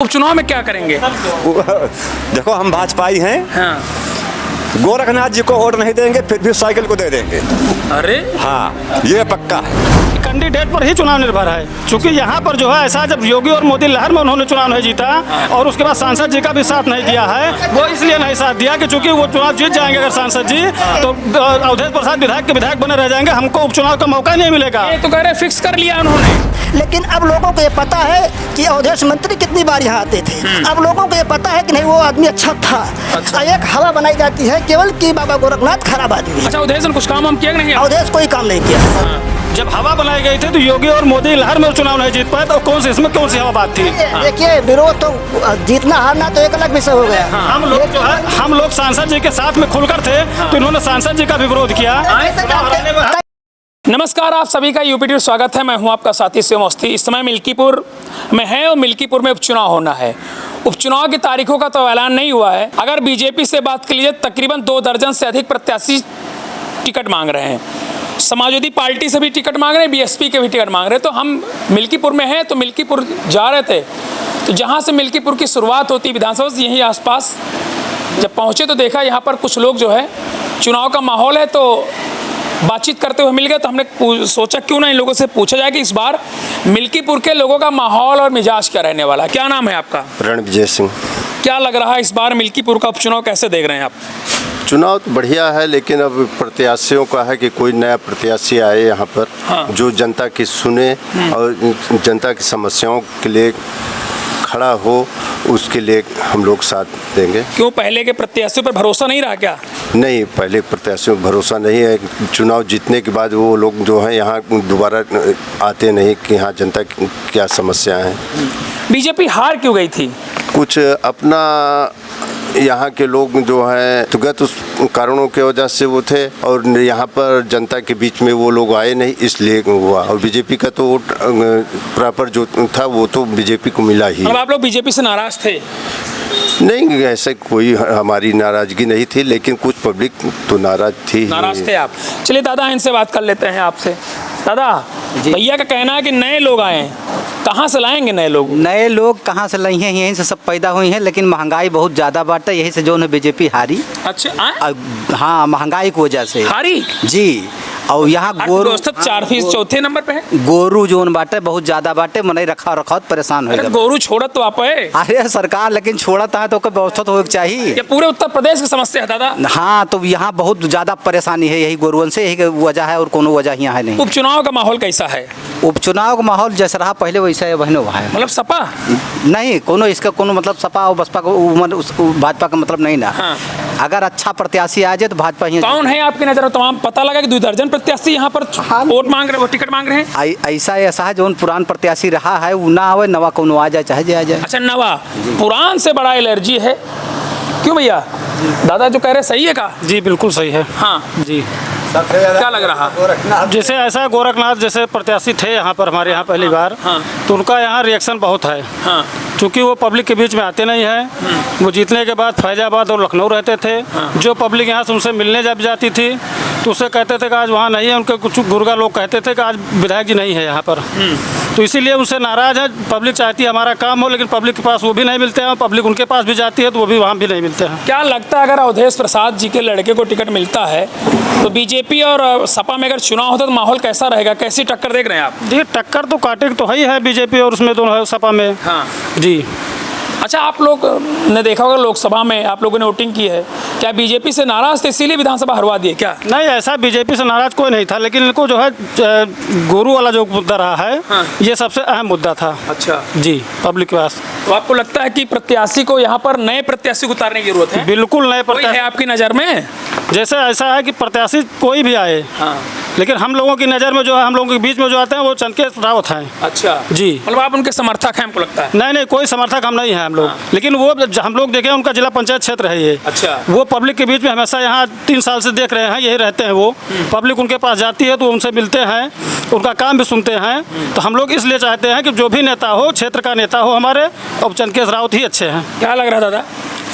उपचुनाव में क्या करेंगे? देखो हम भाजपाई हैं। हाँ। गोरखनाथ जी को वोट नहीं देंगे, फिर भी साइकिल को दे देंगे। अरे हाँ, ये पक्का है। कैंडिडेट पर ही चुनाव निर्भर है, क्योंकि यहाँ पर जो है ऐसा जब योगी और मोदी लहर में उन्होंने चुनाव नहीं जीता और उसके बाद सांसद जी का भी साथ नहीं दिया है। वो इसलिए नहीं साथ दिया कि चूंकि वो चुनाव जीत जाएंगे अगर सांसद जी, तो अवधेश प्रसाद विधायक के विधायक बने रह जाएंगे, हमको उपचुनाव का मौका नहीं मिलेगा। ये तो कह रहे फिक्स कर लिया उन्होंने। लेकिन अब लोगों को ये पता है कि अवधेश मंत्री कितनी बार यहाँ आते थे। अब लोगों को ये पता है कि नहीं, वो आदमी अच्छा था। एक हवा बनाई जाती है केवल कि बाबा गोरखनाथ खराब आदमी है। अच्छा, अवधेश ने कुछ काम हम किया कि नहीं? अवधेश कोई काम नहीं किया। जब हवा बनाई गई थी तो योगी और मोदी लहर में चुनाव नहीं जीत पाए, तो कौन सी इसमें कौन सी हवा बात थी? देखिए, विरोध तो जीतना हारना तो एक अलग विषय हो गया। हम लोग सांसद जी के साथ में खुलकर थे, तो इन्होंने सांसद जी का भी विरोध किया। नमस्कार, आप सभी का यूपी टीवी स्वागत है। मैं हूं आपका साथी शिव मस्ती। इस समय मिल्कीपुर में है और मिल्कीपुर में उपचुनाव होना है। उपचुनाव की तारीखों का तो ऐलान नहीं हुआ है। अगर बीजेपी से बात कर लीजिए, तकरीबन 2 दर्जन से अधिक प्रत्याशी टिकट मांग रहे हैं। समाजवादी पार्टी से भी टिकट मांग रहे हैं, बीएसपी के भी टिकट मांग रहे हैं। तो हम मिल्कीपुर में हैं, तो मिल्कीपुर जा रहे थे, तो जहाँ से मिल्कीपुर की शुरुआत होती विधानसभा से, यहीं आसपास जब पहुँचे तो देखा यहाँ पर कुछ लोग जो है, चुनाव का माहौल है तो बातचीत करते हुए मिल गए। तो हमने सोचा क्यों ना इन लोगों से पूछा जाए कि इस बार मिल्कीपुर के लोगों का माहौल और मिजाज क्या रहने वाला है। क्या नाम है आपका? रणविजय सिंह। क्या लग रहा है इस बार मिल्कीपुर का उपचुनाव कैसे देख रहे हैं आप? चुनाव तो बढ़िया है, लेकिन अब प्रत्याशियों का है कि कोई नया प्रत्याशी आए यहाँ पर। हाँ। जो जनता की सुने और जनता की समस्याओं के लिए खड़ा हो, उसके लिए हम लोग साथ देंगे। क्यों, पहले के प्रत्याशियों पर भरोसा नहीं रहा क्या? नहीं, पहले प्रत्याशियों पर भरोसा नहीं है। चुनाव जीतने के बाद वो लोग जो हैं यहाँ दोबारा आते नहीं कि यहाँ जनता की क्या समस्याएं हैं। बीजेपी हार क्यों गई थी? कुछ अपना यहाँ के लोग जो हैं तो गत उस कारणों के वजह से वो थे, और यहाँ पर जनता के बीच में वो लोग आए नहीं, इसलिए हुआ। और बीजेपी का तो वोट प्रॉपर जो था वो तो बीजेपी को मिला ही। अब आप लोग बीजेपी से नाराज थे? नहीं, ऐसे कोई हमारी नाराजगी नहीं थी, लेकिन कुछ पब्लिक तो नाराज थे आप। चलिए दादा, इनसे बात कर लेते हैं आपसे। दादा, भैया का कहना है कि नए लोग आए हैं, कहाँ से लाएंगे नए लोग? नए लोग कहाँ से लाई हैं, यहीं से सब पैदा हुई हैं, लेकिन महंगाई बहुत ज़्यादा बात है, यही से जो है बीजेपी हारी। अच्छा, हाँ, महंगाई की वजह से हारी जी। और यहाँ गोरू 4% चौथे नंबर पे है। गोरू जोन बाटे बहुत ज्यादा बाटे, मन रखा परेशान हो गया। गोरू छोड़त तो आप है। अरे सरकार लेकिन छोड़त है तो व्यवस्था तो होनी चाहिए। ये पूरे उत्तर प्रदेश की समस्या है दादा। हाँ, तो यहाँ बहुत ज्यादा परेशानी है, यही गोरुअन से यही वजह है, और कोनो वजह यहाँ है नहीं। उपचुनाव का माहौल कैसा है? उपचुनाव का माहौल जैसा रहा पहले वैसा है, वही है। मतलब सपा नहीं, कोनो इसका कोनो मतलब सपा और बसपा को भाजपा का मतलब नहीं ना। हाँ। अगर अच्छा प्रत्याशी आ जाए तो भाजपा ही। कौन है आपकी नजर में? तमाम पता लगा कि 2 दर्जन प्रत्याशी यहाँ पर वोट मांग रहे, टिकट मांग रहे हैं। ऐसा है जो पुरान प्रत्याशी रहा है वो ना आवे, नवा कोनो आ जाए चाहे आ जाए। अच्छा, नवा पुरान से बड़ा एलर्जी है क्यों भैया? दादा जो कह रहे सही है का? जी बिल्कुल सही है। हाँ जी। क्या लग रहा? जैसे ऐसा गोरखनाथ जैसे प्रत्याशी थे यहाँ पर हमारे यहाँ पहली बार। हाँ। तो उनका यहाँ रिएक्शन बहुत है। हाँ। क्योंकि वो पब्लिक के बीच में आते नहीं हैं। वो जीतने के बाद फैजाबाद और लखनऊ रहते थे। हाँ। जो पब्लिक यहाँ से उनसे मिलने जब जाती थी तो उससे कहते थे कि आज वहाँ नहीं है। उनके कुछ गुर्गा लोग कहते थे कि आज विधायक जी नहीं है यहाँ पर। तो इसीलिए उनसे नाराज है। पब्लिक चाहती है हमारा काम हो, लेकिन पब्लिक के पास वो भी नहीं मिलते हैं, और पब्लिक उनके पास भी जाती है तो वो भी वहाँ भी नहीं मिलते हैं। क्या लगता है अगर अवधेश प्रसाद जी के लड़के को टिकट मिलता है तो बीजेपी और सपा में अगर चुनाव होता तो माहौल कैसा रहेगा? कैसी टक्कर देख रहे हैं आप? जी, टक्कर तो काटे तो ही है बीजेपी और उसमें दोनों है सपा में। हाँ जी। अच्छा, आप लोग ने देखा होगा लोकसभा में आप लोगों ने वोटिंग की है, क्या बीजेपी से नाराज थे इसीलिए विधानसभा हरवा दिए क्या? नहीं, ऐसा बीजेपी से नाराज कोई नहीं था, लेकिन इनको जो है गोरू वाला जो मुद्दा रहा है। हाँ। ये सबसे अहम मुद्दा था। अच्छा जी, पब्लिक के पास। तो आपको लगता है कि प्रत्याशी को यहाँ पर नए प्रत्याशी को उतारने की जरूरत है? बिल्कुल नए कोई है प्रत्याशी। आपकी नज़र में? जैसे ऐसा है कि प्रत्याशी कोई भी आए। हाँ। लेकिन हम लोगों की नज़र में जो है, हम लोगों के बीच में जो आते हैं वो चंद्रकेश रावत हैं। अच्छा जी। मतलब आप उनके समर्थक हैं हमको लगता है? नहीं, कोई समर्थक हम नहीं हैं हम लोग। हाँ। लेकिन वो हम लोग देखें, उनका जिला पंचायत क्षेत्र है ये। अच्छा। वो पब्लिक के बीच में हमेशा यहाँ 3 साल से देख रहे हैं, यही रहते हैं वो। पब्लिक उनके पास जाती है तो उनसे मिलते हैं, उनका काम भी सुनते हैं। तो हम लोग इसलिए चाहते हैं कि जो भी नेता हो, क्षेत्र का नेता हो हमारे, और चंद्रकेश रावत ही अच्छे हैं। क्या लग रहा है दादा?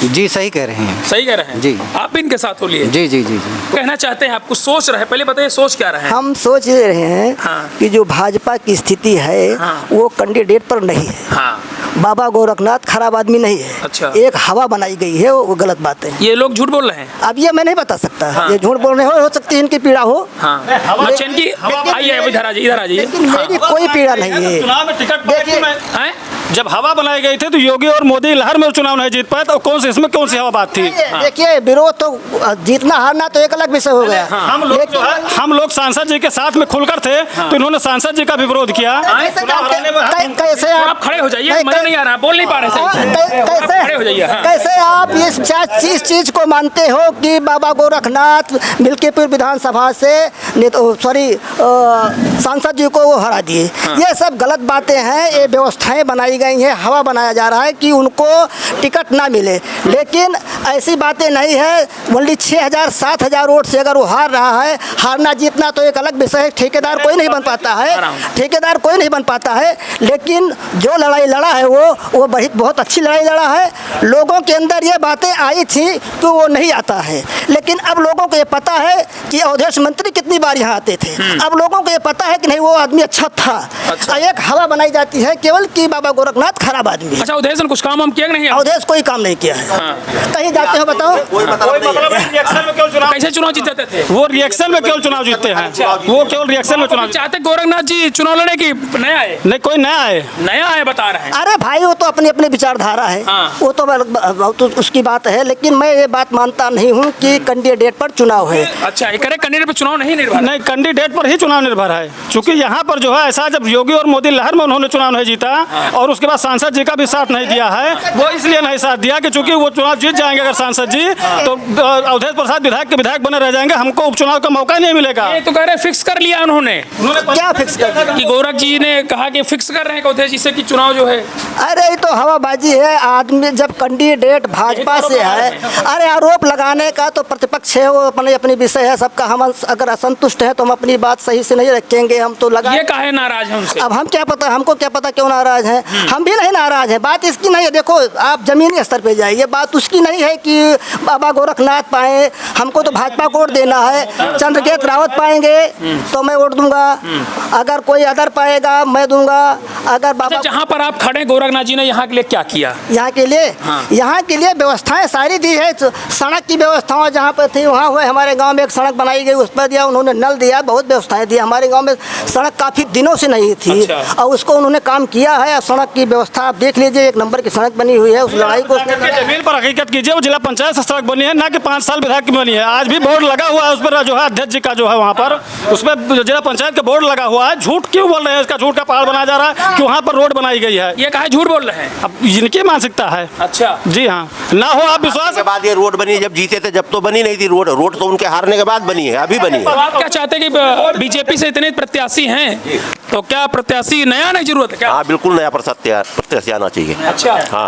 जी सही कह रहे हैं। सही कह रहे हैं जी। आप भी इनके साथ हो लिए? जी जी जी जी। कहना चाहते हैं, आप कुछ सोच रहे हैं, पहले बताइए सोच क्या रहे हैं? हम सोच रहे हैं हाँ। कि जो भाजपा की स्थिति है हाँ। वो कैंडिडेट पर नहीं है। हाँ। बाबा गोरखनाथ खराब आदमी नहीं है। अच्छा। एक हवा बनाई गई है, वो गलत बात है। ये लोग झूठ बोल रहे हैं। अब ये मैं नहीं बता सकता। हाँ। ये झूठ बोल रहे हो सकती है इनकी पीड़ा हो। हाँ अच्छा इनकी आइए इधर आ जाइए इधर आ जाइए। लेकिन मेरी कोई पीड़ा नहीं है। चुनाव में टिकट देखिए, हैं? जब हवा बनाई गई थी तो योगी और मोदी लहर में चुनाव नहीं जीत पाए, तो कौन सी इसमें कौन सी हवा बात थी? देखिए विरोध तो जीतना हारना तो एक अलग विषय हो गया। हम लोग जो है हम लोग सांसद जी के साथ में खुलकर थे, तो इन्होंने सांसद जी का भी विरोध किया। कैसे आप खड़े हो जाइए, मजा नहीं आ रहा, बोल नहीं पा रहे सही से। खड़े हो जाइए। हाँ। कैसे आप इस चीज को मानते हो कि बाबा गोरखनाथ मिल्कीपुर विधानसभा से सांसद जी को वो हरा दिए? ये सब गलत बातें हैं। ये व्यवस्थाएं बनाई गई हैं, हवा बनाया जा रहा है कि उनको टिकट ना मिले। लेकिन ऐसी बातें नहीं है। ओनली 6,000 7,000 वोट से अगर वो हार रहा है, हारना जीतना तो एक अलग विषय है। ठेकेदार कोई नहीं बन पाता है, ठेकेदार कोई नहीं बन पाता है। लेकिन जो लड़ाई लड़ा है वो बहुत अच्छी लड़ाई लड़ा है। लोगों के अंदर ये बातें आई थी कि वो नहीं आता है, लेकिन अब लोगों को ये पता है कि अवधेश मंत्री कितनी बार यहाँ आते थे। अब लोगों को ये पता है कि नहीं वो आदमी अच्छा था। अच्छा। एक हवा बनाई जाती है केवल कि बाबा गोरखनाथ खराब आदमी है। अच्छा अवधेश ने कुछ काम हम किया कि नहीं? अवधेश कोई काम नहीं किया है। हाँ। कहीं जाते हो बताओ। रिएक्शन में क्यों चुनाव कैसे चुनाव जीतते थे? वो रिएक्शन में क्यों चुनाव जीतते हैं? वो केवल रिएक्शन में चुनाव चाहते गोरखनाथ जी चुनाव लड़े की नया है? नहीं, कोई नया है। नया है बता रहे हैं। अरे भाई वो तो अपनी अपनी विचारधारा है। हाँ। वो तो उसकी बात है। लेकिन मैं ये बात मानता नहीं हूँ कि कैंडिडेट पर चुनाव है। अच्छा ये करे कैंडिडेट पर चुनाव नहीं निर्भर? नहीं, कैंडिडेट पर ही चुनाव निर्भर है। क्योंकि यहाँ पर जो है ऐसा, जब योगी और मोदी लहर में उन्होंने चुनाव नहीं जीता और उसके बाद सांसद जी का भी साथ नहीं दिया है, वो इसलिए नहीं साथ दिया कि चूंकि वो चुनाव जीत जाएंगे अगर सांसद जी, तो अवधेश प्रसाद विधायक के विधायक बने रह जाएंगे, हमको उपचुनाव का मौका नहीं मिलेगा। ये तो कह रहे फिक्स कर लिया उन्होंने क्या फिक्स कर? कि गोरख जी ने कहा कि फिक्स कर रहे हैं अवधेश जी से कि चुनाव जो है। अरे ये तो हवाबाजी है। आदमी जब कैंडिडेट भाजपा से है, अरे आरोप लगाने का तो प्रतिपक्ष है, वो अपने अपनी विषय है सबका। हम अगर असंतुष्ट हैं तो हम अपनी बात सही से नहीं रखेंगे। हम तो लगा ये काहे नाराज है उनसे? अब हम क्या पता, हमको क्या पता क्यों नाराज हैं। हम भी नहीं नाराज हैं। बात इसकी नहीं है। देखो आप जमीनी स्तर पे जाइए, बात उसकी नहीं है कि बाबा गोरखनाथ पाए। हमको तो भाजपा को वोट देना है। चंद्रकेत रावत पाएंगे तो मैं वोट दूंगा, अगर कोई अदर पाएगा मैं दूंगा। अगर बाबा जहाँ पर आप खड़े गोरखनाथ जी ने यहाँ के लिए क्या किया? यहाँ के लिए हाँ। यहाँ के लिए व्यवस्थाएं सारी दी है। सड़क की व्यवस्थाएं जहाँ पर थी वहाँ हुए। हमारे गांव में एक सड़क बनाई गई, उस पर दिया उन्होंने, नल दिया, बहुत व्यवस्थाएं दी। हमारे गांव में सड़क काफ़ी दिनों से नहीं थी। अच्छा। और उसको उन्होंने काम किया है। सड़क की व्यवस्था आप देख लीजिए, एक नंबर की सड़क बनी हुई है। उस लड़ाई को जमीन पर हकीकत कीजिए, वो जिला पंचायत से सड़क बनी है, ना कि 5 साल विधायक की बनी है। आज भी बोर्ड लगा हुआ है उस पर, जो है अध्यक्ष जी का जो है वहाँ पर, उसमें जिला पंचायत का बोर्ड लगा हुआ है। झूठ क्यों बोल रहे हैं? इसका झूठ का पहाड़ बनाया जा रहा है कि वहाँ पर रोड बनाई गई है। ये कहा झूठ बोल रहे हैं? अब इनकी मानसिकता है। अच्छा जी हाँ, ना हो आप विश्वास। के बाद ये रोड बनी, जब जीते थे जब तो बनी नहीं थी रोड। रोड तो उनके हारने के बाद बनी है, अभी बनी तो है। आप क्या चाहते हैं कि बीजेपी से इतने प्रत्याशी हैं तो क्या प्रत्याशी नया नहीं जरूरत है क्या? हाँ बिल्कुल, नया प्रत्याशी आना चाहिए। अच्छा हाँ,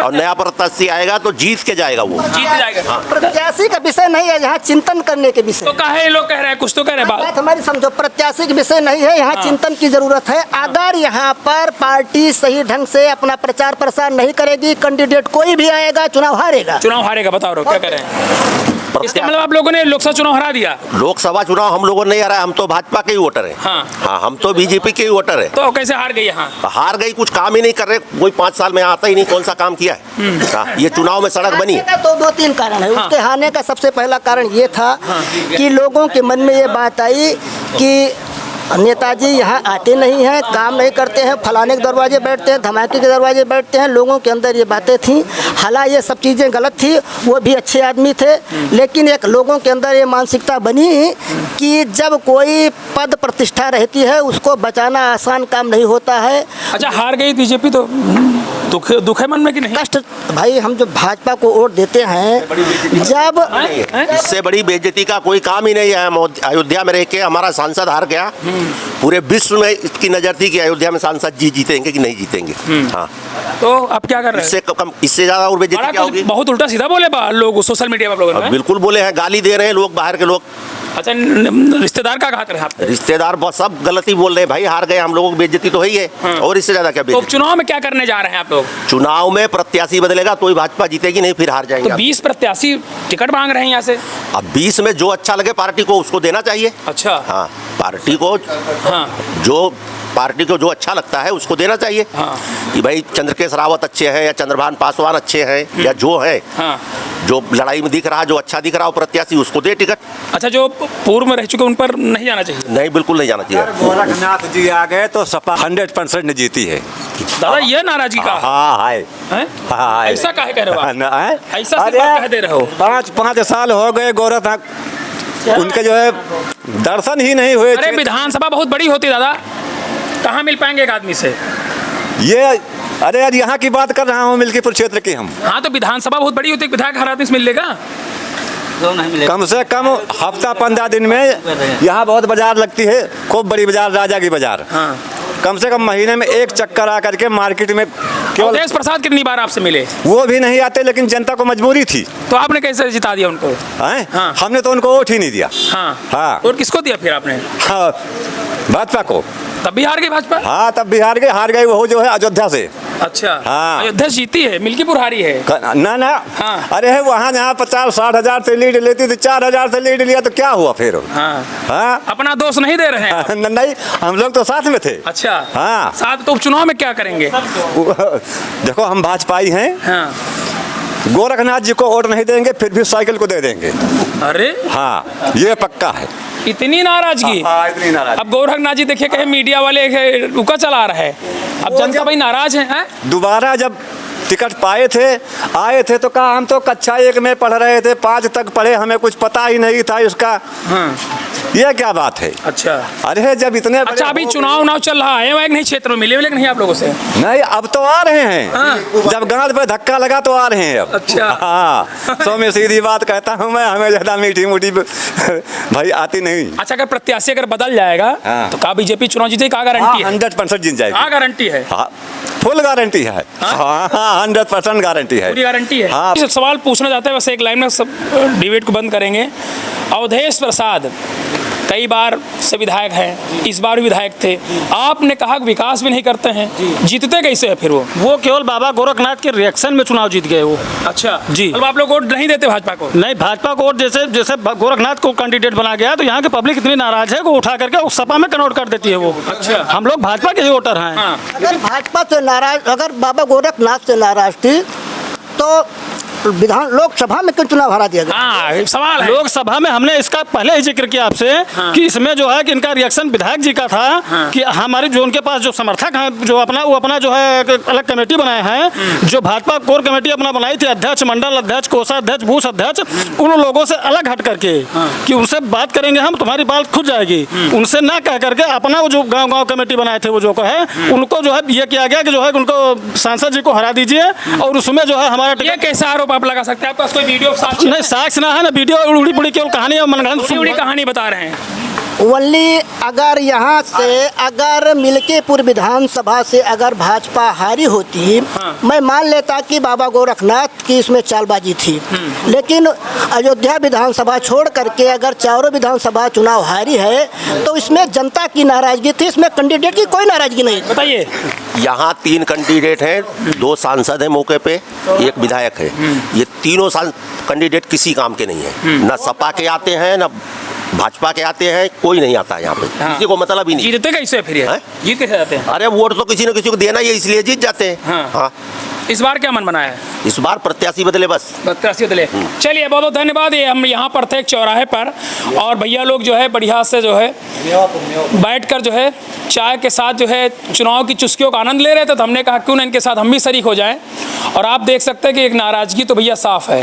और नया प्रत्याशी आएगा तो जीत के जाएगा वो। जीत जाएगा। प्रत्याशी का विषय नहीं है, यहाँ चिंतन करने के विषय। तो काहे लोग कह रहे हैं, कुछ तो कह रहे हैं बात हमारी समझो। प्रत्याशी का विषय नहीं है, यहाँ चिंतन की जरूरत है। अगर यहाँ पर पार्टी सही ढंग से अपना प्रचार प्रसार नहीं करेगी, कैंडिडेट कोई भी आएगा चुनाव हारेगा। चुनाव हारेगा। बताओ रहो क्या कह रहे हैं? इसका मतलब आप लोगों ने लोकसभा चुनाव हरा दिया? लोकसभा चुनाव हम लोगों ने नहीं हराया, हम तो भाजपा के ही वोटर हैं। हाँ। हाँ, हम तो बीजेपी के ही वोटर हैं। तो कैसे हार गई यहाँ? हार गई, कुछ काम ही नहीं कर रहे। कोई 5 साल में आता ही नहीं, कौन सा काम किया है? हाँ, ये चुनाव में सड़क बनी है। तो 2-3 कारण है। उसके हारने का सबसे पहला कारण ये था कि लोगों के मन में ये बात आई कि नेताजी यहाँ आते नहीं हैं, काम नहीं करते हैं, फलाने के दरवाजे बैठते हैं, धमाके के दरवाजे बैठते हैं। लोगों के अंदर ये बातें थीं। हालांकि ये सब चीज़ें गलत थी, वो भी अच्छे आदमी थे। लेकिन एक लोगों के अंदर ये मानसिकता बनी कि जब कोई पद प्रतिष्ठा रहती है उसको बचाना आसान काम नहीं होता है। अच्छा हार गई बीजेपी तो दुख है मन में कि नहीं? कष्ट भाई, हम जो भाजपा को वोट देते हैं, जब इससे बड़ी बेइज्जती का कोई काम ही नहीं है। अयोध्या में रह के हमारा सांसद हार गया। पूरे विश्व में इसकी नजर थी कि अयोध्या में सांसद जी जीतेंगे कि नहीं जीतेंगे। हाँ, तो अब क्या कर रहे हैं? इससे ज्यादा और बेइज्जती क्या होगी? बहुत उल्टा सीधा बोले लोग सोशल मीडिया पर लोगों ने। बिल्कुल बोले हैं, गाली दे रहे हैं लोग, बाहर के लोग। अच्छा रिश्तेदार का कहा कर आप? रिश्तेदार बहुत सब गलती बोल रहे हैं भाई। हार गए, हम लोगों की बेइज्जती तो है ही है। हाँ। और इससे ज्यादा क्या तो बेइज्जती? चुनाव में क्या करने जा रहे हैं आप लोग? चुनाव में प्रत्याशी बदलेगा तो ही भाजपा जीतेगी, नहीं फिर हार जाएंगे। तो 20 प्रत्याशी टिकट मांग रहे हैं यहाँ से। अब 20 में जो अच्छा लगे पार्टी को उसको देना चाहिए। अच्छा हाँ, पार्टी को हाँ जो पार्टी को जो अच्छा लगता है उसको देना चाहिए। हाँ। कि भाई चंद्रकेश रावत अच्छे हैं या चंद्रभान पासवान अच्छे हैं या जो है, हाँ। जो लड़ाई में दिख रहा है, जो अच्छा दिख रहा हो प्रत्याशी, उसको दे टिकट। अच्छा, जो पूर्व में रह चुके उन पर नहीं जाना चाहिए? नहीं, बिल्कुल नहीं जाना चाहिए। गोरखनाथ जी आ गए तो सपा 100% जीती है। दादा ये नाराजगी का हाँ है। है? हाँ, ऐसा काहे कह रहे हो आप? है? ऐसा सिर्फ आप कह दे रहे हो? 5 साल हो गए गोरखनाथ, उनके जो है दर्शन ही नहीं हुए। अरे विधानसभा बहुत बड़ी होती है दादा, कहाँ मिल पाएंगे एक आदमी से? ये अरे यार यहाँ की बात कर रहा हूँ, मिल्कीपुर क्षेत्र की हम। हाँ तो विधानसभा बहुत बड़ी होती है, विधायक हर आदमी से मिल लेगा? कम से कम हफ्ता 15 दिन में यहाँ बहुत बाजार लगती है, खूब बड़ी बाजार, राजा की बाजार। हाँ। कम से कम महीने में एक चक्कर आकर के मार्केट में केवल अवधेश प्रसाद कितनी बार आपसे मिले? वो भी नहीं आते, लेकिन जनता को मजबूरी थी। तो आपने कैसे जिता दिया उनको? हैं? हाँ। हमने तो उनको वोट ही नहीं दिया। हाँ। हाँ। और किसको दिया फिर आपने? हाँ, भाजपा को। तब भी हार गई भाजपा? हाँ, तब बिहार के हार गई, वो जो है अयोध्या से। अच्छा। हाँ। अयोध्या जीती है, मिल्कीपुर हारी है। ना हाँ। अरे है वहाँ जहाँ 50-60 हजार से लीड लेती थी, 4 हजार से लीड लिया तो क्या हुआ फिर? हाँ। हाँ। अपना दोष नहीं दे रहे हैं? नहीं, हम लोग तो साथ में थे। अच्छा। हाँ। साथ तो उपचुनाव में क्या करेंगे? देखो हम भाजपाई हैं। हाँ। गोरखनाथ जी को वोट नहीं देंगे, फिर भी साइकिल को दे देंगे। अरे हाँ, ये पक्का है। इतनी नाराजगी? हाँ, इतनी नाराजगी। अब गोरखनाथ जी देखिए कहे मीडिया वाले रुका चला रहे हैं, अब जनता भाई नाराज है? दोबारा जब टिकट आए थे तो कहा हम तो कक्षा 1 में पढ़ रहे थे, 5 तक पढ़े, हमें कुछ पता ही नहीं था इसका। हाँ। ये क्या बात है? अच्छा। अरे जब इतने अच्छा, अभी चुनाव चल रहा है, वह नहीं क्षेत्र में मिले नहीं आप लोगों से? नहीं, अब तो आ रहे हैं। हाँ। जब गांठ पे धक्का लगा तो आ रहे हैं अब। अच्छा। हाँ, सो मैं सीधी बात कहता हूँ मैं, हमें ज्यादा मीठी मोटी भाई आती नहीं। अच्छा, अगर प्रत्याशी अगर बदल जाएगा हाँ। तो क्या बीजेपी चुनाव जीते? क्या गारंटी है? 100% जीत जाएगी। हाँ, गारंटी है? हाँ, फुल गारंटी है। हाँ, 100% गारंटी है। पूरी गारंटी है? हाँ। इस सवाल पूछना चाहते हैं, बस एक लाइन में सब डिबेट को बंद करेंगे। अवधेश प्रसाद कई बार से विधायक हैं, इस बार भी विधायक थे, आपने कहा कि विकास भी नहीं करते हैं, जीतते कैसे है फिर वो? केवल बाबा गोरखनाथ के रिएक्शन में चुनाव जीत गए वो। अच्छा जी। मतलब आप लोग वोट नहीं देते भाजपा को? नहीं, भाजपा को वोट जैसे गोरखनाथ को कैंडिडेट बना गया तो यहाँ की पब्लिक इतनी नाराज है कि उठा करके उस सपा में कन्वर्ट कर देती है वो। अच्छा। हम लोग भाजपा के ही वोटर हैं। हाँ। अगर भाजपा से नाराज, अगर बाबा गोरखनाथ से नाराज थी तो लोकसभा में क्यों चुनाव हरा दिया गया? हाँ, एक सवाल है। लोकसभा में हमने इसका पहले ही जिक्र किया आपसे। हाँ। कि इसमें जो है कि इनका रिएक्शन विधायक जी का था। हाँ। कि हमारे जो उनके पास जो समर्थक हैं, जो अपना जो है एक अलग कमेटी बनाए हैं, जो भाजपा कोर कमेटी अपना बनाई थी, अध्यक्ष, मंडल अध्यक्ष, कोषाध्यक्ष, बूथ अध्यक्ष, उन लोगों से अलग हट करके कि उनसे बात करेंगे हम, तुम्हारी बात खुद जाएगी, उनसे ना कह करके अपना वो जो गाँव कमेटी बनाए थे वो जो कहे, उनको जो है ये किया गया कि जो है उनको सांसद जी को हरा दीजिए और उसमें जो है हमारा ये कैसा आरोप आप लगा सकते हैं? आपके पास कोई वीडियो साक्ष्य? नहीं, साक्ष्य ना है ना वीडियो, उड़ी पुड़ी केवल कहानी और मनगढ़ंत उड़ी कहानी बता रहे हैं। ओनली अगर यहाँ से अगर मिल्कीपुर विधानसभा से अगर भाजपा हारी होती, हाँ। मैं मान लेता कि बाबा गोरखनाथ की इसमें चालबाजी थी, लेकिन अयोध्या विधानसभा छोड़ करके अगर चारों विधानसभा चुनाव हारी है तो इसमें जनता की नाराजगी थी, इसमें कैंडिडेट की कोई नाराजगी नहीं। बताइए। यहाँ 3 कैंडिडेट हैं, 2 सांसद हैं मौके पे, 1 विधायक है। ये तीनों कैंडिडेट किसी काम के नहीं है, ना सपा के आते हैं ना भाजपा के आते हैं, कोई नहीं आता है यहाँ पे। हाँ। किसी को मतलब ही नहीं। जीतते कैसे फिर ये? हैं? जीत कैसे जाते हैं? अरे वोट तो किसी न किसी को देना ही है, इसलिए जीत जाते हैं। हाँ। हाँ। इस बार क्या मन बनाया है? इस बार प्रत्याशी बदले बस। प्रत्याशी बदले। चलिए, बहुत बहुत धन्यवाद। ये हम यहाँ पर थे एक चौराहे पर और भैया लोग जो है बढ़िया से जो है बैठकर जो है चाय के साथ जो है चुनाव की चुस्कियों का आनंद ले रहे थे, तो हमने कहा क्यों ना इनके साथ हम भी शरीक हो जाएं। और आप देख सकते हैं कि एक नाराजगी तो भैया साफ है।